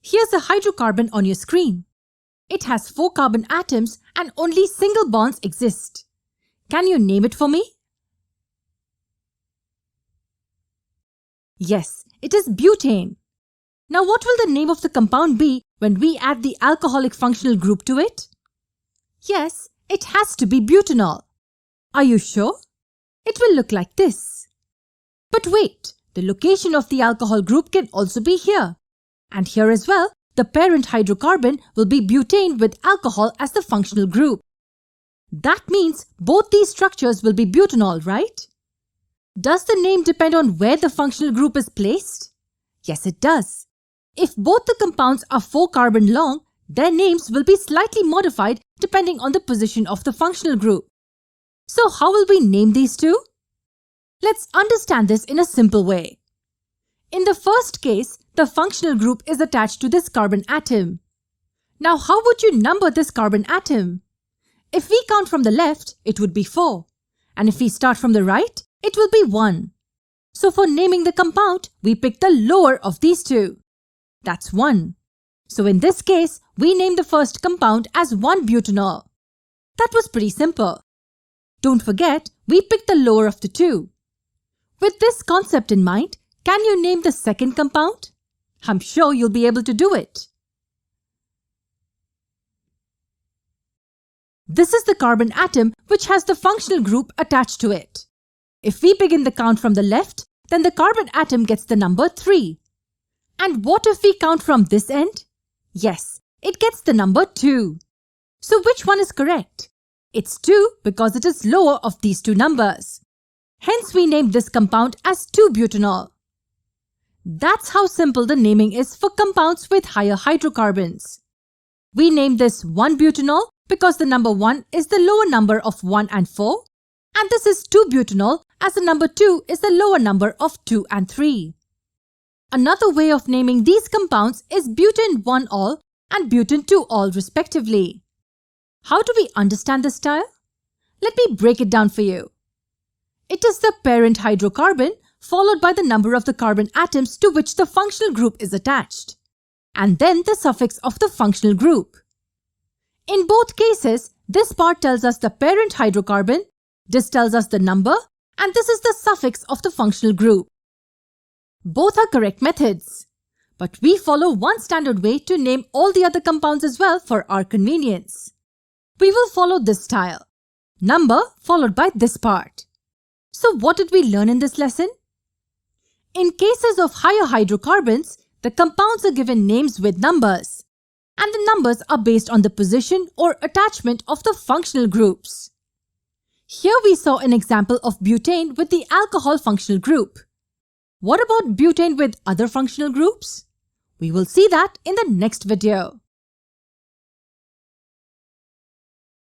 Here's a hydrocarbon on your screen. It has 4 carbon atoms and only single bonds exist. Can you name it for me? Yes, it is butane. Now what will the name of the compound be when we add the alcoholic functional group to it? Yes, it has to be butanol. Are you sure? It will look like this. But wait, the location of the alcohol group can also be here. And here as well, the parent hydrocarbon will be butane with alcohol as the functional group. That means both these structures will be butanol, right? Does the name depend on where the functional group is placed? Yes, it does. If both the compounds are 4 carbon long, their names will be slightly modified depending on the position of the functional group. So how will we name these two? Let's understand this in a simple way. In the first case, the functional group is attached to this carbon atom. Now how would you number this carbon atom? If we count from the left, it would be 4. And if we start from the right, it will be 1. So for naming the compound, we pick the lower of these two. That's 1. So in this case, we name the first compound as 1-butanol. That was pretty simple. Don't forget, we picked the lower of the two. With this concept in mind, can you name the second compound? I'm sure you'll be able to do it. This is the carbon atom which has the functional group attached to it. If we begin the count from the left, then the carbon atom gets the number 3. And what if we count from this end? Yes, it gets the number 2. So which one is correct? It's 2 because it is lower of these two numbers. Hence we named this compound as 2-butanol. That's how simple the naming is for compounds with higher hydrocarbons. We named this 1-butanol because the number 1 is the lower number of 1 and 4, and this is 2-butanol as the number 2 is the lower number of 2 and 3. Another way of naming these compounds is butane-1-ol and butane-2-ol respectively. How do we understand this style? Let me break it down for you. It is the parent hydrocarbon followed by the number of the carbon atoms to which the functional group is attached, and then the suffix of the functional group. In both cases, this part tells us the parent hydrocarbon, this tells us the number, and this is the suffix of the functional group. Both are correct methods, but we follow one standard way to name all the other compounds as well for our convenience. We will follow this style, number followed by this part. So what did we learn in this lesson? In cases of higher hydrocarbons, the compounds are given names with numbers, and the numbers are based on the position or attachment of the functional groups. Here we saw an example of butane with the alcohol functional group. What about butane with other functional groups? We will see that in the next video.